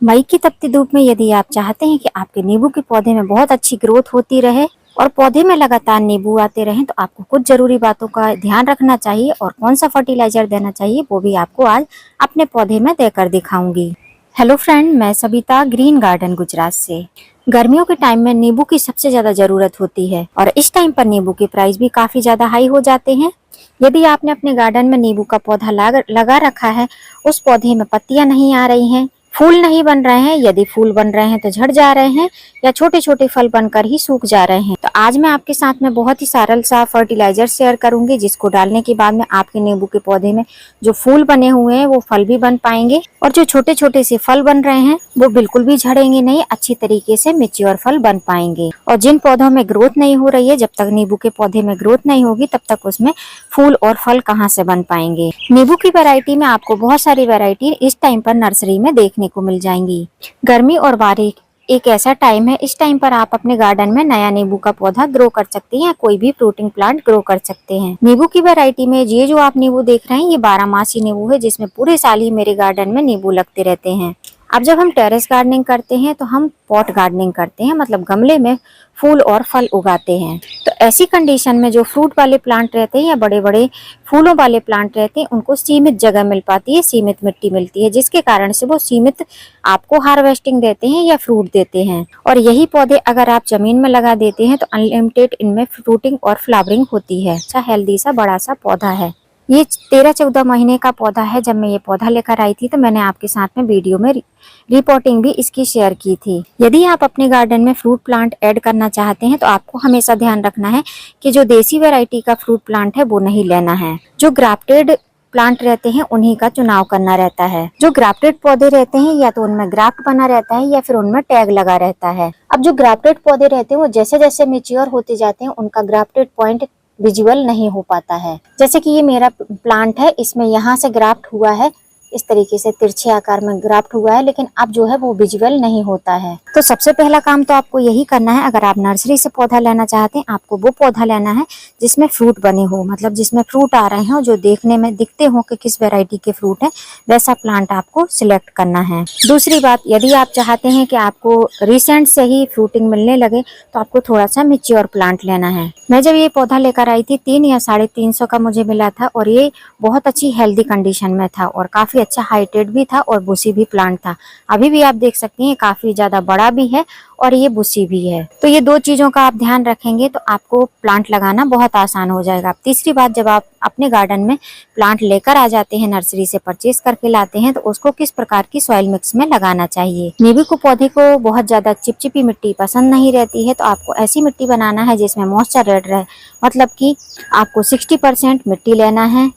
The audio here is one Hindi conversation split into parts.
मई की तपती धूप में यदि आप चाहते हैं कि आपके नींबू के पौधे में बहुत अच्छी ग्रोथ होती रहे और पौधे में लगातार नींबू आते रहें, तो आपको कुछ जरूरी बातों का ध्यान रखना चाहिए और कौन सा फर्टिलाइजर देना चाहिए वो भी आपको आज अपने पौधे में देकर दिखाऊंगी। हेलो फ्रेंड, मैं सबिता ग्रीन गार्डन गुजरात से। गर्मियों के टाइम में नींबू की सबसे ज्यादा जरूरत होती है और इस टाइम पर नींबू के प्राइस भी काफी ज्यादा हाई हो जाते हैं। यदि आपने अपने गार्डन में नींबू का पौधा लगा रखा है, उस पौधे में पत्तियां नहीं आ रही हैं, फूल नहीं बन रहे हैं, यदि फूल बन रहे हैं तो झड़ जा रहे हैं या छोटे छोटे फल बनकर ही सूख जा रहे हैं, तो आज मैं आपके साथ में बहुत ही सरल सा फर्टिलाइजर शेयर करूंगी, जिसको डालने के बाद में आपके नींबू के पौधे में जो फूल बने हुए हैं वो फल भी बन पाएंगे और जो छोटे छोटे से फल बन रहे हैं वो बिल्कुल भी झड़ेंगे नहीं, अच्छी तरीके से मैच्योर फल बन पाएंगे। और जिन पौधों में ग्रोथ नहीं हो रही है, जब तक नींबू के पौधे में ग्रोथ नहीं होगी तब तक उसमें फूल और फल कहाँ से बन पाएंगे। नींबू की वैरायटी में आपको बहुत सारी वैरायटी इस टाइम पर नर्सरी में देखने को मिल जाएंगी। गर्मी और बारिश एक ऐसा टाइम है, इस टाइम पर आप अपने गार्डन में नया नींबू का पौधा ग्रो कर सकते हैं, कोई भी फ्रूटिंग प्लांट ग्रो कर सकते हैं। नींबू की वैरायटी में ये जो आप नींबू देख रहे हैं ये 12 मासी नींबू है, जिसमें पूरे साल ही मेरे गार्डन में नींबू लगते रहते हैं। अब जब हम टेरेस गार्डनिंग करते हैं तो हम पॉट गार्डनिंग करते हैं, मतलब गमले में फूल और फल उगाते हैं। तो ऐसी कंडीशन में जो फ्रूट वाले प्लांट रहते हैं या बड़े बड़े फूलों वाले प्लांट रहते हैं, उनको सीमित जगह मिल पाती है, सीमित मिट्टी मिलती है, जिसके कारण से वो सीमित आपको हार्वेस्टिंग देते हैं या फ्रूट देते हैं। और यही पौधे अगर आप जमीन में लगा देते हैं तो अनलिमिटेड इनमें फ्रूटिंग और फ्लावरिंग होती है। अच्छा हेल्दी सा बड़ा सा पौधा है। ये 13-14 महीने का पौधा है। जब मैं ये पौधा लेकर आई थी तो मैंने आपके साथ में वीडियो में रिपोर्टिंग भी इसकी शेयर की थी। यदि आप अपने गार्डन में फ्रूट प्लांट ऐड करना चाहते हैं तो आपको हमेशा ध्यान रखना है कि जो देसी वैरायटी का फ्रूट प्लांट है वो नहीं लेना है। जो ग्राफ्टेड प्लांट रहते हैं उन्हीं का चुनाव करना रहता है। जो ग्राफ्टेड पौधे रहते हैं या तो उनमें ग्राफ्ट बना रहता है या फिर उनमें टैग लगा रहता है। अब जो ग्राफ्टेड पौधे रहते हैं वो जैसे जैसे मेच्योर होते जाते हैं उनका ग्राफ्टेड पॉइंट विजुअल नहीं हो पाता है। जैसे कि ये मेरा प्लांट है, इसमें यहाँ से ग्राफ्ट हुआ है, इस तरीके से तिरछे आकार में ग्राफ्ट हुआ है, लेकिन अब जो है वो विजुअल नहीं होता है। तो सबसे पहला काम तो आपको यही करना है, अगर आप नर्सरी से पौधा लेना चाहते हैं आपको वो पौधा लेना है जिसमें फ्रूट बने हो, मतलब जिसमें फ्रूट आ रहे हो, जो देखने में दिखते हो कि किस वैरायटी के फ्रूट है, वैसा प्लांट आपको सिलेक्ट करना है। दूसरी बात, यदि आप चाहते हैं कि आपको रिसेंट से ही फ्रूटिंग मिलने लगे तो आपको थोड़ा सा मैच्योर प्लांट लेना है। मैं जब ये पौधा लेकर आई थी 3 या 350 का मुझे मिला था और ये बहुत अच्छी हेल्दी कंडीशन में था और काफी अच्छा हाइटेड भी था और बुशी भी प्लांट था। अभी भी आप देख सकते हैं काफी ज्यादा बड़ा भी है और ये बुशी भी है। तो ये दो चीजों का आप ध्यान रखेंगे तो आपको प्लांट लगाना बहुत आसान हो जाएगा। तीसरी बात, जब आप अपने गार्डन में प्लांट लेकर आ जाते हैं, नर्सरी से परचेज करके लाते हैं, तो उसको किस प्रकार की सॉइल मिक्स में लगाना चाहिए। नींबू को पौधे को बहुत ज्यादा चिपचिपी मिट्टी पसंद नहीं रहती है, तो आपको ऐसी मिट्टी बनाना है जिसमें मॉइस्चर रेड रहे, मतलब कि आपको 60% मिट्टी लेना है,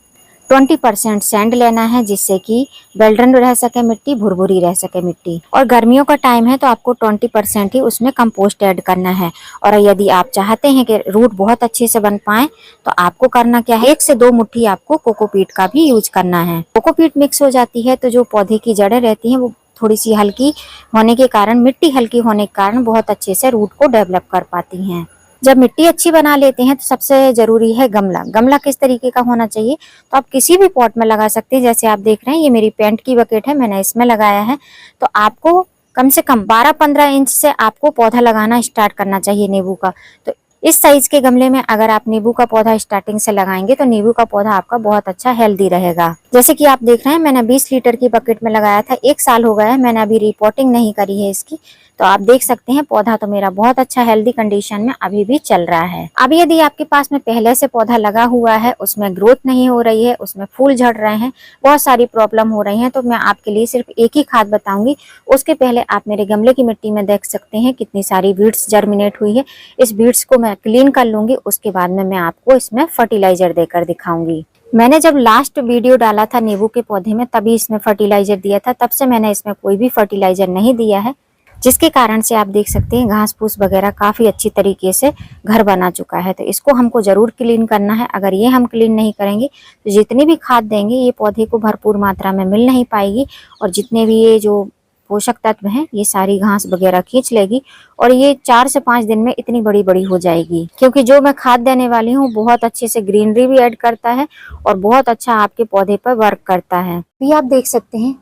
20% सैंड लेना है, जिससे कि वेल्डन रह सके मिट्टी, भुरभुरी रह सके मिट्टी। और गर्मियों का टाइम है तो आपको 20% ही उसमें कंपोस्ट ऐड करना है। और यदि आप चाहते हैं कि रूट बहुत अच्छे से बन पाए तो आपको करना क्या है, 1 से 2 मुट्ठी आपको कोकोपीट का भी यूज करना है। कोकोपीट मिक्स हो जाती है तो जो पौधे की जड़ें रहती हैं वो थोड़ी सी हल्की होने के कारण, मिट्टी हल्की होने के कारण बहुत अच्छे से रूट को डेवलप कर पाती हैं। जब मिट्टी अच्छी बना लेते हैं तो सबसे जरूरी है गमला। गमला किस तरीके का होना चाहिए, तो आप किसी भी पॉट में लगा सकते हैं। जैसे आप देख रहे हैं ये मेरी पेंट की बकेट है, मैंने इसमें लगाया है। तो आपको कम से कम 12-15 इंच से आपको पौधा लगाना स्टार्ट करना चाहिए नींबू का। तो इस साइज के गमले में अगर आप नींबू का पौधा स्टार्टिंग से लगाएंगे तो नींबू का पौधा आपका बहुत अच्छा हेल्दी रहेगा। जैसे कि आप देख रहे हैं मैंने 20 लीटर की बकेट में लगाया था, 1 साल हो गया है, मैंने अभी रिपोर्टिंग नहीं करी है इसकी। तो आप देख सकते हैं पौधा तो मेरा बहुत अच्छा हेल्दी कंडीशन में अभी भी चल रहा है। अभी यदि आपके पास में पहले से पौधा लगा हुआ है, उसमें ग्रोथ नहीं हो रही है, उसमें फूल झड़ रहे हैं, बहुत सारी प्रॉब्लम हो रही है, तो मैं आपके लिए सिर्फ एक ही खाद बताऊंगी। उसके पहले आप मेरे गमले की मिट्टी में देख सकते हैं कितनी सारी बीड्स जर्मिनेट हुई है। इस बीड्स को मैं क्लीन कर लूंगी, उसके बाद में मैं आपको इसमें फर्टिलाइजर देकर दिखाऊंगी। मैंने जब लास्ट वीडियो डाला था नींबू के पौधे में तभी इसमें फर्टिलाइजर दिया था, तब से मैंने इसमें कोई भी फर्टिलाइजर नहीं दिया है, जिसके कारण से आप देख सकते हैं घास फूस वगैरह काफी अच्छी तरीके से घर बना चुका है। तो इसको हमको जरूर क्लीन करना है। अगर ये हम क्लीन नहीं करेंगे तो जितनी भी खाद देंगे ये पौधे को भरपूर मात्रा में मिल नहीं पाएगी और जितने भी ये जो पोषक तत्व हैं ये सारी घास वगैरह खींच लेगी और ये 4 से 5 दिन में इतनी बड़ी बड़ी हो जाएगी। क्योंकि जो मैं खाद देने वाली हूँ बहुत अच्छे से ग्रीनरी भी ऐड करता है और बहुत अच्छा आपके पौधे पर वर्क करता है। ये आप देख सकते हैं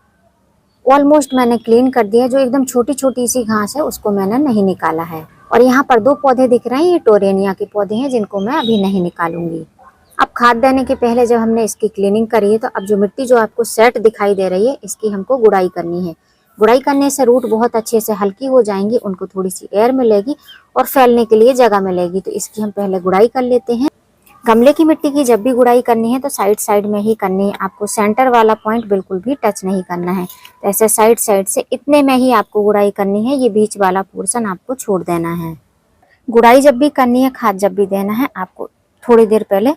ऑलमोस्ट मैंने क्लीन कर दिया। जो एकदम छोटी छोटी सी घास है उसको मैंने नहीं निकाला है। और यहाँ पर 2 पौधे दिख रहे हैं, ये टोरेनिया के पौधे हैं जिनको मैं अभी नहीं निकालूंगी। अब खाद देने के पहले जब हमने इसकी क्लीनिंग करी है तो अब जो मिट्टी जो आपको सेट दिखाई दे रही है इसकी हमको गुड़ाई करनी है। गुड़ाई करने से रूट बहुत अच्छे से हल्की हो जाएंगी, उनको थोड़ी सी एयर मिलेगी और फैलने के लिए जगह मिलेगी। तो इसकी हम पहले गुड़ाई कर लेते हैं। गमले की मिट्टी की जब भी गुड़ाई करनी है तो साइड साइड में ही करनी है, आपको सेंटर वाला पॉइंट बिल्कुल भी टच नहीं करना है। तो ऐसे साइड साइड से इतने में ही आपको गुड़ाई करनी है, ये बीच वाला पोर्शन आपको छोड़ देना है। गुड़ाई जब भी करनी है, खाद जब भी देना है, आपको थोड़ी देर पहले,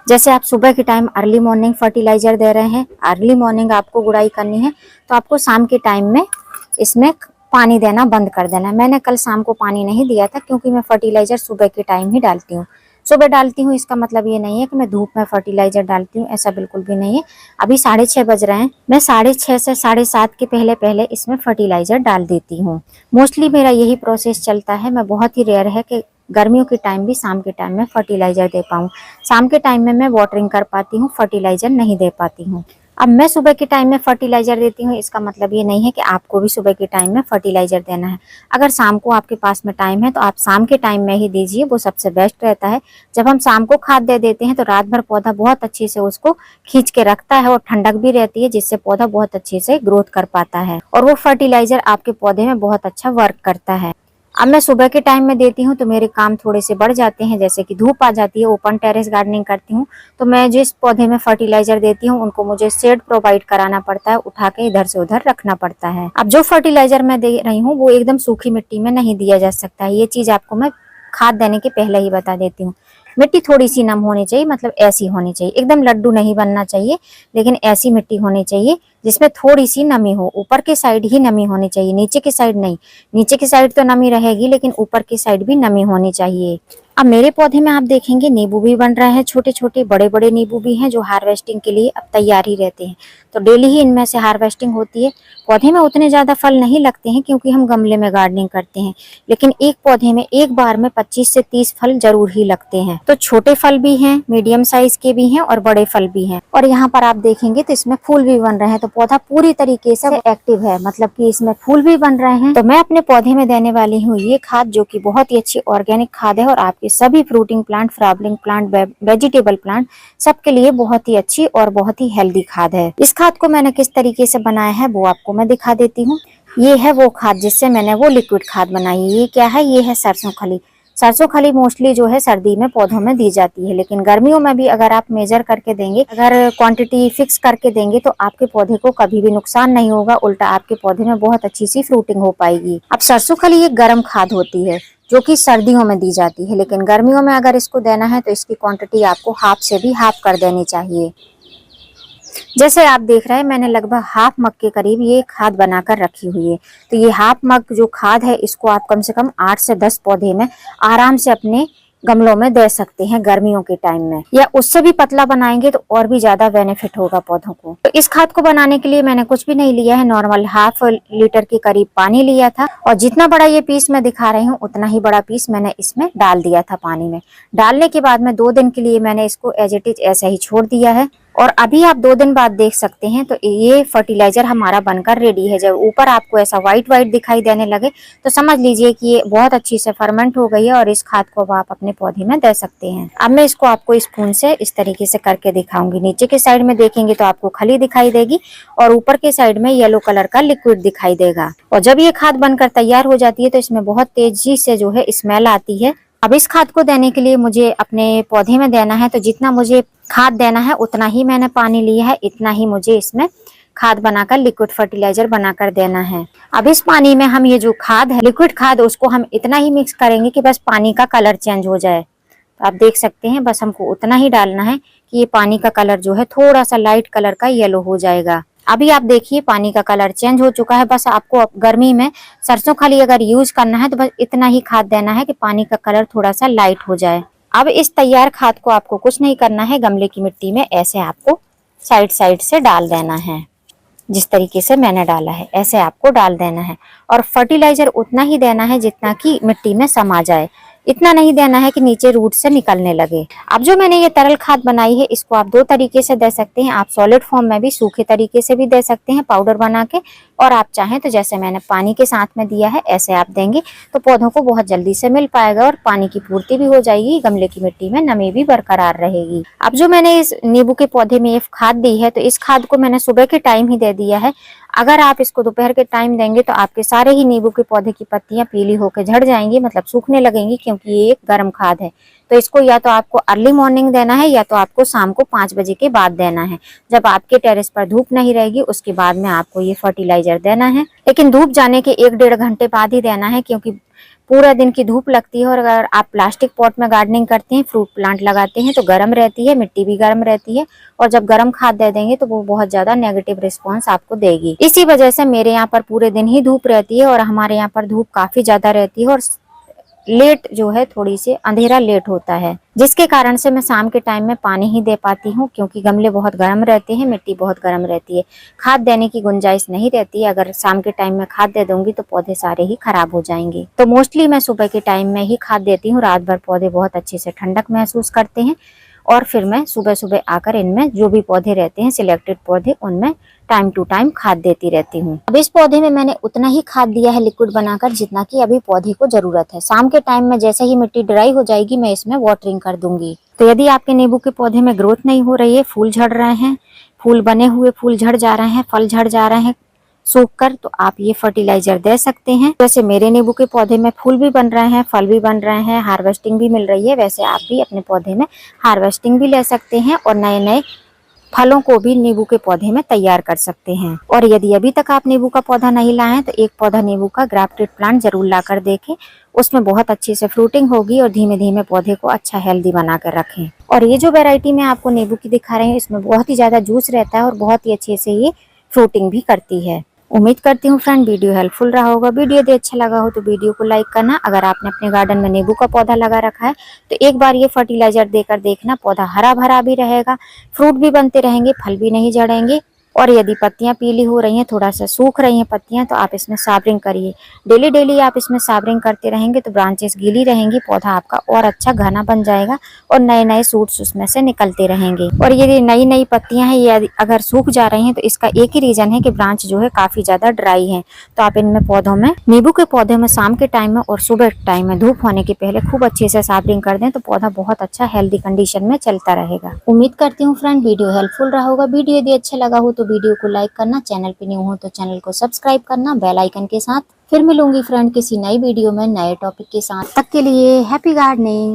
जैसे आप सुबह के टाइम अर्ली मॉर्निंग फर्टिलाइजर दे रहे हैं, अर्ली मॉर्निंग आपको गुड़ाई करनी है, तो आपको शाम के टाइम में इसमें पानी देना बंद कर देना है। मैंने कल शाम को पानी नहीं दिया था क्योंकि मैं फर्टिलाइजर सुबह के टाइम ही डालती हूँ। सुबह डालती हूँ इसका मतलब ये नहीं है कि मैं धूप में फर्टिलाइजर डालती हूँ, ऐसा बिल्कुल भी नहीं है। अभी 6:30 बज रहे हैं, मैं 6:30 से 7:30 के पहले पहले इसमें फर्टिलाइजर डाल देती हूँ। मोस्टली मेरा यही प्रोसेस चलता है। मैं बहुत ही रेयर है कि गर्मियों के टाइम भी शाम के टाइम में फर्टिलाइजर दे पाऊँ। शाम के टाइम में मैं वाटरिंग कर पाती हूँ, फर्टिलाइजर नहीं दे पाती हूँ। अब मैं सुबह के टाइम में फर्टिलाइजर देती हूँ, इसका मतलब ये नहीं है कि आपको भी सुबह के टाइम में फर्टिलाइजर देना है। अगर शाम को आपके पास में टाइम है तो आप शाम के टाइम में ही दीजिए, वो सबसे बेस्ट रहता है। जब हम शाम को खाद दे देते हैं तो रात भर पौधा बहुत अच्छे से उसको खींच के रखता है और ठंडक भी रहती है, जिससे पौधा बहुत अच्छे से ग्रोथ कर पाता है और वो फर्टिलाइजर आपके पौधे में बहुत अच्छा वर्क करता है। अब मैं सुबह के टाइम में देती हूँ तो मेरे काम थोड़े से बढ़ जाते हैं, जैसे कि धूप आ जाती है, ओपन टेरेस गार्डनिंग करती हूँ तो मैं जिस पौधे में फर्टिलाइजर देती हूँ उनको मुझे शेड प्रोवाइड कराना पड़ता है, उठा के इधर से उधर रखना पड़ता है। अब जो फर्टिलाइजर मैं दे रही हूँ वो एकदम सूखी मिट्टी में नहीं दिया जा सकता है, ये चीज आपको मैं खाद देने के पहले ही बता देती हूँ। मिट्टी थोड़ी सी नम होनी चाहिए, मतलब ऐसी होनी चाहिए, एकदम लड्डू नहीं बनना चाहिए, लेकिन ऐसी मिट्टी होनी चाहिए जिसमें थोड़ी सी नमी हो। ऊपर के साइड ही नमी होनी चाहिए, नीचे की साइड नहीं। नीचे की साइड तो नमी रहेगी लेकिन ऊपर की साइड भी नमी होनी चाहिए। अब मेरे पौधे में आप देखेंगे नींबू भी बन रहे हैं, छोटे छोटे बड़े बड़े नींबू भी हैं जो हार्वेस्टिंग के लिए अब तैयार ही रहते हैं। तो डेली ही इनमें से हार्वेस्टिंग होती है। पौधे में उतने ज्यादा फल नहीं लगते हैं क्योंकि हम गमले में गार्डनिंग करते हैं, लेकिन एक पौधे में एक बार में 25 से 30 फल जरूर ही लगते हैं। तो छोटे फल भी हैं, मीडियम साइज के भी हैं और बड़े फल भी हैं। और यहाँ पर आप देखेंगे तो इसमें फूल भी बन रहे हैं, तो पौधा पूरी तरीके से एक्टिव है, मतलब कि इसमें फूल भी बन रहे हैं। तो मैं अपने पौधे में देने वाली हूँ ये खाद, जो कि बहुत ही अच्छी ऑर्गेनिक खाद है और आपके सभी fruiting plant, flowering plant, vegetable plant सबके लिए बहुत ही अच्छी और बहुत ही हेल्दी खाद है। इस खाद को मैंने किस तरीके से बनाया है वो आपको मैं दिखा देती हूँ। ये है वो खाद जिससे मैंने वो लिक्विड खाद बनाई है। ये क्या है? ये है सरसों खली। सरसों खली मोस्टली जो है सर्दी में पौधों में दी जाती है, लेकिन गर्मियों में भी अगर आप मेजर करके देंगे, अगर क्वांटिटी फिक्स करके देंगे तो आपके पौधे को कभी भी नुकसान नहीं होगा, उल्टा आपके पौधे में बहुत अच्छी सी फ्रूटिंग हो पाएगी। अब सरसों खली एक गर्म खाद होती है जो कि सर्दियों में दी जाती है, लेकिन गर्मियों में अगर इसको देना है तो इसकी क्वांटिटी आपको हाफ से भी हाफ कर देनी चाहिए। जैसे आप देख रहे हैं मैंने लगभग हाफ मग के करीब ये खाद बनाकर रखी हुई है। तो ये हाफ मग जो खाद है इसको आप कम से कम 8 से 10 पौधे में आराम से अपने गमलों में दे सकते हैं गर्मियों के टाइम में, या उससे भी पतला बनाएंगे तो और भी ज्यादा बेनिफिट होगा पौधों को। तो इस खाद को बनाने के लिए मैंने कुछ भी नहीं लिया है, नॉर्मल हाफ लीटर के करीब पानी लिया था और जितना बड़ा ये पीस मैं दिखा रही हूँ उतना ही बड़ा पीस मैंने इसमें डाल दिया था पानी में। डालने के बाद में 2 दिन के लिए मैंने इसको एज इट इज ऐसे ही छोड़ दिया है और अभी आप 2 दिन बाद देख सकते हैं तो ये फर्टिलाइजर हमारा बनकर रेडी है। जब ऊपर आपको ऐसा व्हाइट व्हाइट दिखाई देने लगे तो समझ लीजिए कि ये बहुत अच्छी से फर्मेंट हो गई है और इस खाद को आप अपने पौधे में दे सकते हैं। अब मैं इसको आपको स्पून से इस तरीके से करके दिखाऊंगी। नीचे के साइड में देखेंगे तो आपको खली दिखाई देगी और ऊपर के साइड में येलो कलर का लिक्विड दिखाई देगा। और जब ये खाद बनकर तैयार हो जाती है तो इसमें बहुत तेजी से जो है स्मेल आती है। अब इस खाद को देने के लिए मुझे अपने पौधे में देना है, तो जितना मुझे खाद देना है उतना ही मैंने पानी लिया है, इतना ही मुझे इसमें खाद बनाकर लिक्विड फर्टिलाइजर बनाकर देना है। अब इस पानी में हम ये जो खाद है लिक्विड खाद उसको हम इतना ही मिक्स करेंगे कि बस पानी का कलर चेंज हो जाए। तो आप देख सकते हैं बस हमको उतना ही डालना है कि ये पानी का कलर जो है थोड़ा सा लाइट कलर का येलो हो जाएगा। अभी आप देखिए पानी का कलर चेंज हो चुका है। बस आपको गर्मी में सरसों खली अगर यूज करना है तो बस इतना ही खाद देना है कि पानी का कलर थोड़ा सा लाइट हो जाए। अब इस तैयार खाद को आपको कुछ नहीं करना है, गमले की मिट्टी में ऐसे आपको साइड साइड से डाल देना है। जिस तरीके से मैंने डाला है ऐसे आपको डाल देना है और फर्टिलाइजर उतना ही देना है जितना कि मिट्टी में समा जाए। इतना नहीं देना है कि नीचे रूट से निकलने लगे। अब जो मैंने ये तरल खाद बनाई है इसको आप 2 तरीके से दे सकते हैं। आप सॉलिड फॉर्म में भी सूखे तरीके से भी दे सकते हैं पाउडर बना के, और आप चाहें तो जैसे मैंने पानी के साथ में दिया है ऐसे आप देंगे तो पौधों को बहुत जल्दी से मिल पाएगा और पानी की पूर्ति भी हो जाएगी, गमले की मिट्टी में नमी भी बरकरार रहेगी। अब जो मैंने इस नींबू के पौधे में ये खाद दी है तो इस खाद को मैंने सुबह के टाइम ही दे दिया है। अगर आप इसको दोपहर के टाइम देंगे तो आपके सारे ही नींबू के पौधे की पत्तियां पीली होकर झड़ जाएंगी, मतलब सूखने लगेंगी, क्योंकि ये एक गर्म खाद है। तो इसको या तो आपको अर्ली मॉर्निंग देना है या तो आपको शाम को 5 बजे के बाद देना है। जब आपके टेरेस पर धूप नहीं रहेगी उसके बाद में आपको ये फर्टिलाइजर देना है, लेकिन धूप जाने के 1-1.5 घंटे बाद ही देना है, क्योंकि पूरा दिन की धूप लगती है। और अगर आप प्लास्टिक पॉट में गार्डनिंग करते हैं, फ्रूट प्लांट लगाते हैं तो गर्म रहती है, मिट्टी भी गर्म रहती है, और जब गर्म खाद दे देंगे तो वो बहुत ज्यादा नेगेटिव रिस्पॉन्स आपको देगी। इसी वजह से मेरे यहाँ पर पूरे दिन ही धूप रहती है और हमारे यहाँ पर धूप काफी ज्यादा रहती है और लेट जो है थोड़ी सी अंधेरा लेट होता है, जिसके कारण से मैं शाम के टाइम में पानी ही दे पाती हूँ, क्योंकि गमले बहुत गर्म रहते हैं, मिट्टी बहुत गर्म रहती है, खाद देने की गुंजाइश नहीं रहती है। अगर शाम के टाइम में खाद दे दूंगी तो पौधे सारे ही खराब हो जाएंगे। तो मोस्टली मैं सुबह के टाइम में ही खाद देती हूँ। रात भर पौधे बहुत अच्छे से ठंडक महसूस करते हैं और फिर मैं सुबह सुबह आकर इनमें जो भी पौधे रहते हैं सिलेक्टेड पौधे, उनमें टाइम टू टाइम खाद देती रहती हूँ। अब इस पौधे में मैंने उतना ही खाद दिया है लिक्विड बनाकर जितना कि अभी पौधे को जरूरत है। शाम के टाइम में जैसे ही मिट्टी ड्राई हो जाएगी मैं इसमें वाटरिंग कर दूंगी। तो यदि आपके नींबू के पौधे में ग्रोथ नहीं हो रही है, फूल झड़ रहे हैं, फूल बने हुए फूल झड़ जा रहे हैं, फल झड़ जा रहे हैं सूख कर, तो आप ये फर्टिलाइजर दे सकते हैं। जैसे मेरे नींबू के पौधे में फूल भी बन रहे हैं, फल भी बन रहे हैं, हार्वेस्टिंग भी मिल रही है, वैसे आप भी अपने पौधे में हार्वेस्टिंग भी ले सकते हैं और नए नए फलों को भी नींबू के पौधे में तैयार कर सकते हैं। और यदि अभी तक आप नींबू का पौधा नहीं लाए हैं तो एक पौधा नींबू का ग्राफ्टेड प्लांट जरूर लाकर देखें, उसमें बहुत अच्छी से फ्रूटिंग होगी और धीमे धीमे पौधे को अच्छा हेल्दी बना कर रखें। और ये जो वैरायटी मैं आपको नींबू की दिखा रही हूँ इसमें बहुत ही ज्यादा जूस रहता है और बहुत ही अच्छे से ये फ्रूटिंग भी करती है। उम्मीद करती हूँ फ्रेंड वीडियो हेल्पफुल रहा होगा। वीडियो यदि अच्छा लगा हो तो वीडियो को लाइक करना। अगर आपने अपने गार्डन में नींबू का पौधा लगा रखा है तो एक बार ये फर्टिलाइजर देकर देखना, पौधा हरा भरा भी रहेगा, फ्रूट भी बनते रहेंगे, फल भी नहीं झड़ेंगे। और यदि पत्तियां पीली हो रही हैं, थोड़ा सा सूख रही हैं पत्तियां, तो आप इसमें साबरिंग करिए। डेली डेली आप इसमें साबरिंग करते रहेंगे तो ब्रांचेस गीली रहेंगी, पौधा आपका और अच्छा घना बन जाएगा और नए नए सूट्स उसमें से निकलते रहेंगे। और यदि नई नई पत्तियां हैं ये अगर सूख जा रही हैं तो इसका एक ही रीजन है कि ब्रांच जो है काफी ज्यादा ड्राई है। तो आप इनमें पौधों में नींबू के पौधे में शाम के टाइम में और सुबह के टाइम में धूप होने के पहले खूब अच्छे से साबरिंग कर दें तो पौधा बहुत अच्छा हेल्दी कंडीशन में चलता रहेगा। उम्मीद करती हूँ फ्रेंड वीडियो हेल्पफुल रहा होगा। वीडियो यदि अच्छा लगा हो तो वीडियो को लाइक करना, चैनल पे न्यू हो तो चैनल को सब्सक्राइब करना बेल आइकन के साथ। फिर मिलूंगी फ्रेंड किसी नई वीडियो में नए टॉपिक के साथ। तब तक के लिए हैप्पी गार्डनिंग।